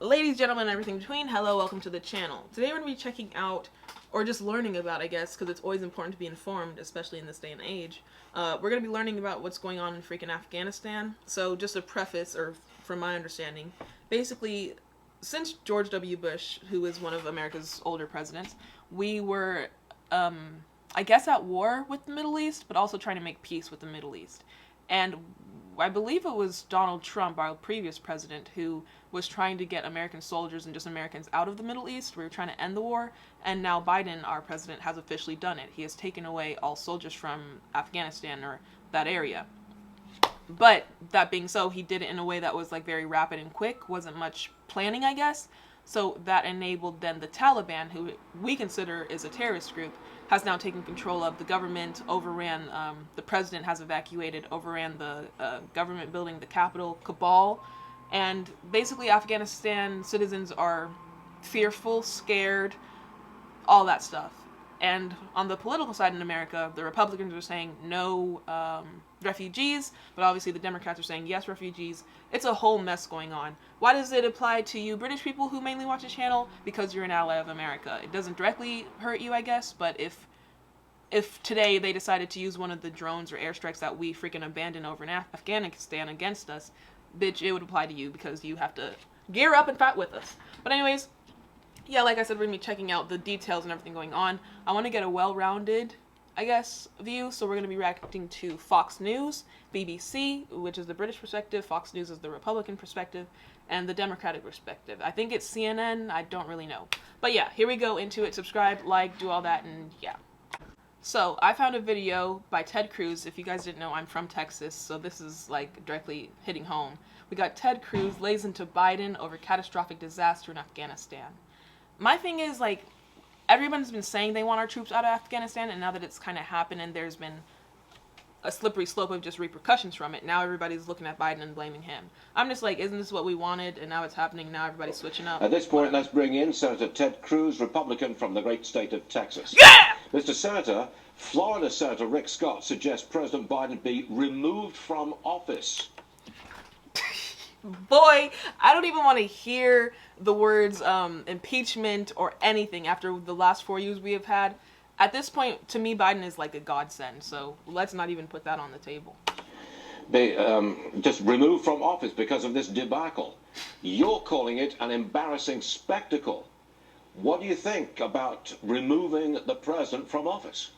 Ladies, gentlemen, and everything between, hello, welcome to the channel. Today we're going to be checking out, or just learning about, I guess, because it's always important to be informed, especially in this day and age. We're going to be learning about what's going on in freaking Afghanistan. So just a preface, or from my understanding, basically, since George W. Bush, who is one of America's older presidents, we were, I guess, at war with the Middle East, but also trying to make peace with the Middle East. And I believe it was Donald Trump, our previous president, who was trying to get American soldiers and just Americans out of the Middle East. We were trying to end the war, and now Biden, our president, has officially done it. He has taken away all soldiers from Afghanistan or that area. But that being so, he did it in a way that was like very rapid and quick, wasn't much planning, I guess. So that enabled then the Taliban, who we consider is a terrorist group, has now taken control of the government, overran, the president has evacuated, overran the government building, the capital, Kabul, and basically Afghanistan citizens are fearful, scared, all that stuff. And on the political side in America, the Republicans are saying no refugees, but obviously the Democrats are saying yes refugees. It's a whole mess going on. Why does it apply to you British people who mainly watch the channel? Because you're an ally of America. It doesn't directly hurt you, I guess, but if today they decided to use one of the drones or airstrikes that we freaking abandoned over in Afghanistan against us, bitch, it would apply to you because you have to gear up and fight with us. But anyways, yeah, like I said, we're going to be checking out the details and everything going on. I want to get a well-rounded, I guess, view, so we're going to be reacting to Fox News, BBC, which is the British perspective, Fox News is the Republican perspective, and the Democratic perspective. I think it's CNN, I don't really know. But yeah, here we go into it. Subscribe, like, do all that, and yeah. So, I found a video by Ted Cruz. If you guys didn't know, I'm from Texas, so this is like directly hitting home. We got Ted Cruz lays into Biden over catastrophic disaster in Afghanistan. My thing is, like, everyone's been saying they want our troops out of Afghanistan, and now that it's kind of happened and there's been a slippery slope of just repercussions from it, now everybody's looking at Biden and blaming him. I'm just like, isn't this what we wanted? And now it's happening, now everybody's switching up. At this point, let's bring in Senator Ted Cruz, Republican from the great state of Texas. Yeah! Mr. Senator, Florida Senator Rick Scott suggests President Biden be removed from office. Boy, I don't even want to hear the words impeachment or anything after the last 4 years we have had. At this point, to me, Biden is like a godsend, so let's not even put that on the table. Be just removed from office because of this debacle. You're calling it an embarrassing spectacle. What do you think about removing the president from office?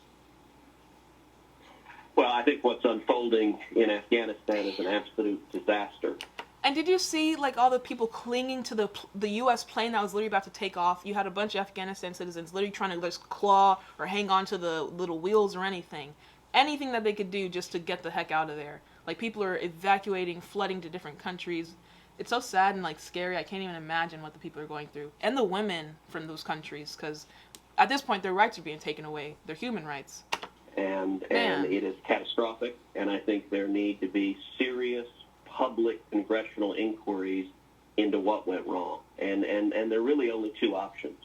Well, I think what's unfolding in Afghanistan is an absolute disaster. And did you see, like, all the people clinging to the U.S. plane that was literally about to take off? You had a bunch of Afghanistan citizens literally trying to just claw or hang on to the little wheels or anything. Anything that they could do just to get the heck out of there. Like, people are evacuating, flooding to different countries. It's so sad and, like, scary. I can't even imagine what the people are going through. And the women from those countries, because at this point, their rights are being taken away. Their human rights. And it is catastrophic, and I think there need to be serious public congressional inquiries into what went wrong. And there are really only two options.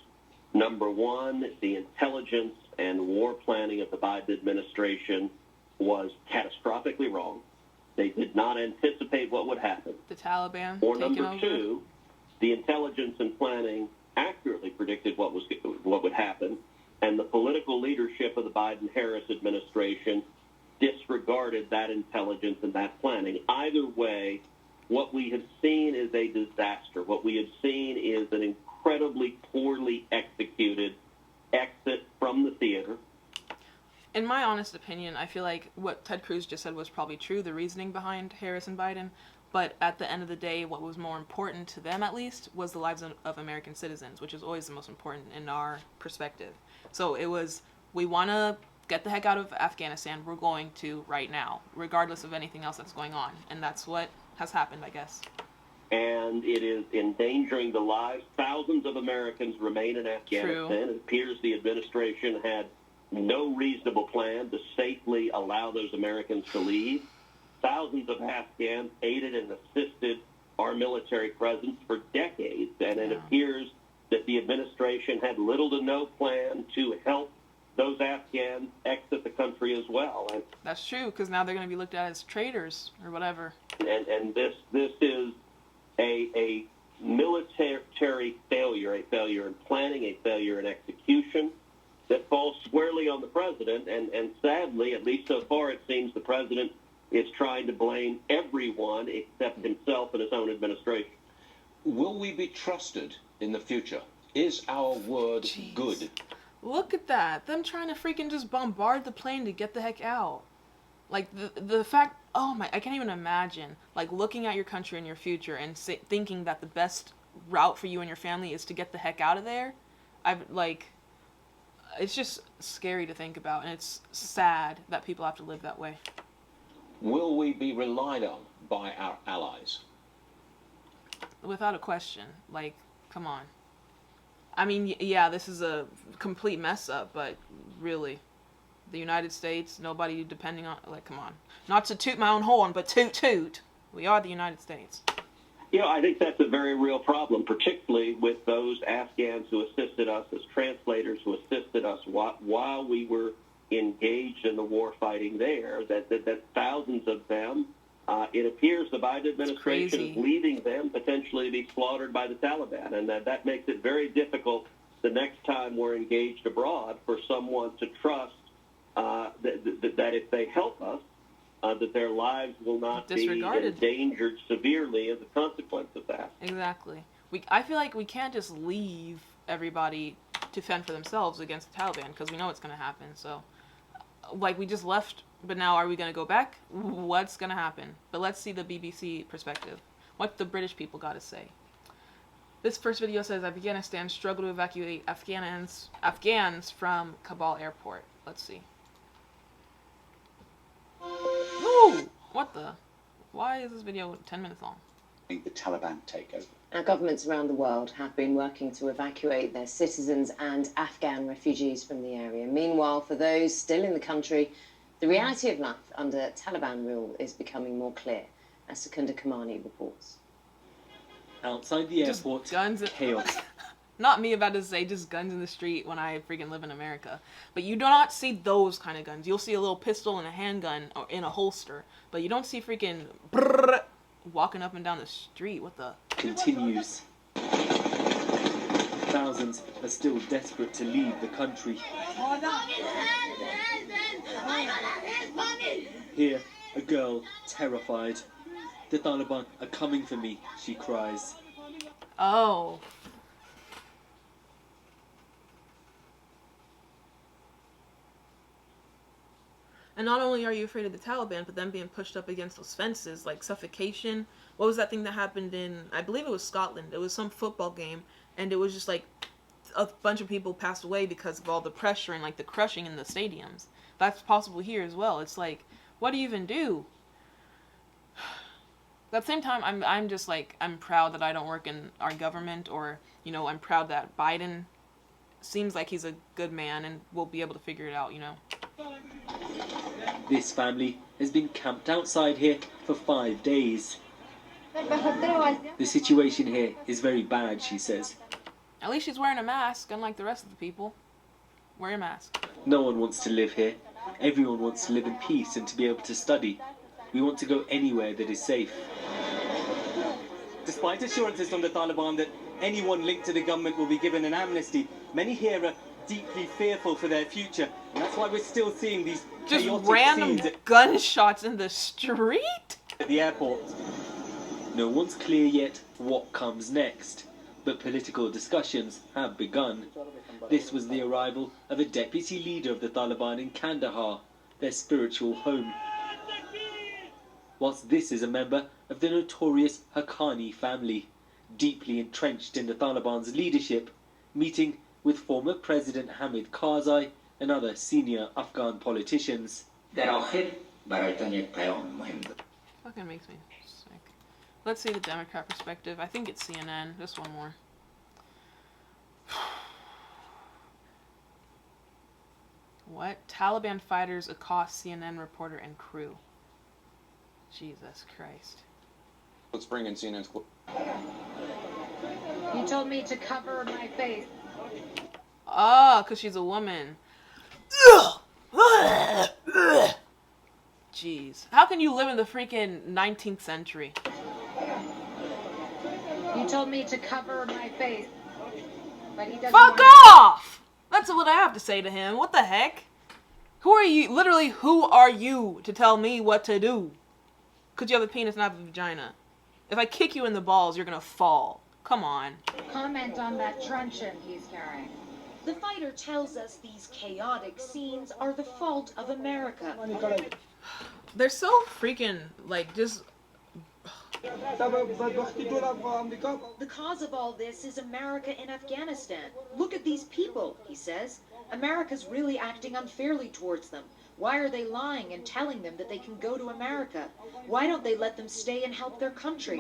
Number one, the intelligence and war planning of the Biden administration was catastrophically wrong. They did not anticipate what would happen. The Taliban Or taking number over. two, the intelligence and planning accurately predicted what would happen, and the political leadership of the Biden-Harris administration disregarded that intelligence and that planning. Either way, what we have seen is a disaster. What we have seen is an incredibly poorly executed exit from the theater. In my honest opinion, I feel like what Ted Cruz just said was probably true, the reasoning behind Harris and Biden. But at the end of the day, what was more important to them, at least, was the lives of American citizens, which is always the most important in our perspective. So it was, we want to get the heck out of Afghanistan. We're going to right now, regardless of anything else that's going on. And that's what has happened, I guess. And it is endangering the lives. Thousands of Americans remain in Afghanistan. True. It appears the administration had no reasonable plan to safely allow those Americans to leave. Thousands of Afghans aided and assisted our military presence for decades, and it appears that the administration had little to no plan to help those Afghans exit the country as well. And that's true, because now they're going to be looked at as traitors or whatever. And this is a military failure, a failure in planning, a failure in execution, that falls squarely on the president. And sadly, at least so far, it seems the president is trying to blame everyone except himself and his own administration. Will we be trusted in the future? Is our word good? Look at that. Them trying to freaking just bombard the plane to get the heck out. Like, the fact, oh my, I can't even imagine, like, looking at your country and your future and thinking that the best route for you and your family is to get the heck out of there. It's just scary to think about, and it's sad that people have to live that way. Will we be relied on by our allies? Without a question. Like, come on. I mean, yeah, this is a complete mess up, but really, the United States, nobody depending on, like, come on. Not to toot my own horn, but toot toot. We are the United States. You know, I think that's a very real problem, particularly with those Afghans who assisted us as translators, who assisted us while we were engaged in the war fighting there, that thousands of them, it appears the Biden administration is leaving them potentially to be slaughtered by the Taliban, and that makes it very difficult the next time we're engaged abroad for someone to trust that if they help us, that their lives will not be endangered severely as a consequence of that. Exactly. I feel like we can't just leave everybody to fend for themselves against the Taliban, because we know it's going to happen. So, like, we just left, but now are we going to go back? What's going to happen? But let's see the BBC perspective. What the British people got to say. This first video says Afghanistan struggled to evacuate Afghans from Kabul airport. Let's see. Ooh! What the? Why is this video 10 minutes long? The Taliban takeover. Now, governments around the world have been working to evacuate their citizens and Afghan refugees from the area. Meanwhile, for those still in the country, the reality of life under Taliban rule is becoming more clear, as Secunda Kamani reports. Outside the airport, guns chaos. Not me about to say just guns in the street when I freaking live in America. But you do not see those kind of guns. You'll see a little pistol and a handgun or in a holster. But you don't see freaking walking up and down the street. What the? Continues. Thousands are still desperate to leave the country. Here, a girl, terrified. The Taliban are coming for me, she cries. Oh. And not only are you afraid of the Taliban, but them being pushed up against those fences, like suffocation. What was that thing that happened in, I believe it was Scotland. It was some football game, and it was just like a bunch of people passed away because of all the pressure and like the crushing in the stadiums. That's possible here as well. It's like, what do you even do? At the same time, I'm just like, I'm proud that I don't work in our government, or, you know, I'm proud that Biden seems like he's a good man and will be able to figure it out, you know. This family has been camped outside here for 5 days. The situation here is very bad, she says. At least she's wearing a mask, unlike the rest of the people. Wear your mask. No one wants to live here. Everyone wants to live in peace and to be able to study. We want to go anywhere that is safe. Despite assurances from the Taliban that anyone linked to the government will be given an amnesty, many here are deeply fearful for their future, and that's why we're still seeing these just chaotic random scenes gunshots in the street at the airport. No one's clear yet what comes next, but political discussions have begun. This was the arrival of a deputy leader of the Taliban in Kandahar, their spiritual home. Whilst this is a member of the notorious Haqqani family, deeply entrenched in the Taliban's leadership, meeting with former President Hamid Karzai and other senior Afghan politicians. Fucking makes me sick. Let's see the Democrat perspective. I think it's CNN. Just one more. What? Taliban fighters accost CNN reporter and crew. Jesus Christ. Let's bring in CNN's. You told me to cover my face. Oh, because she's a woman. Jeez. How can you live in the freaking 19th century? You told me to cover my face. But he doesn't Fuck want off! That's what I have to say to him. What the heck? Who are you? Literally, who are you to tell me what to do? Because you have a penis, not a vagina. If I kick you in the balls, you're gonna fall. Come on. to comment on that truncheon he's carrying. The fighter tells us these chaotic scenes are the fault of America. They're so freaking, like, just... The cause of all this is America in Afghanistan. Look at these people, he says. America's really acting unfairly towards them. Why are they lying and telling them that they can go to America? Why don't they let them stay and help their country?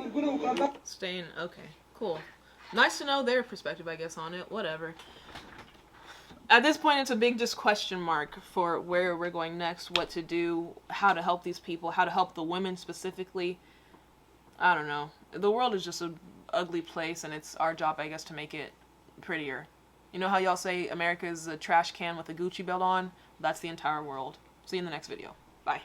Staying, okay, cool. Nice to know their perspective, I guess, on it. Whatever. At this point, it's a big just question mark for where we're going next, what to do, how to help these people, how to help the women specifically. I don't know. The world is just an ugly place, and it's our job, I guess, to make it prettier. You know how y'all say America is a trash can with a Gucci belt on? That's the entire world. See you in the next video. Bye.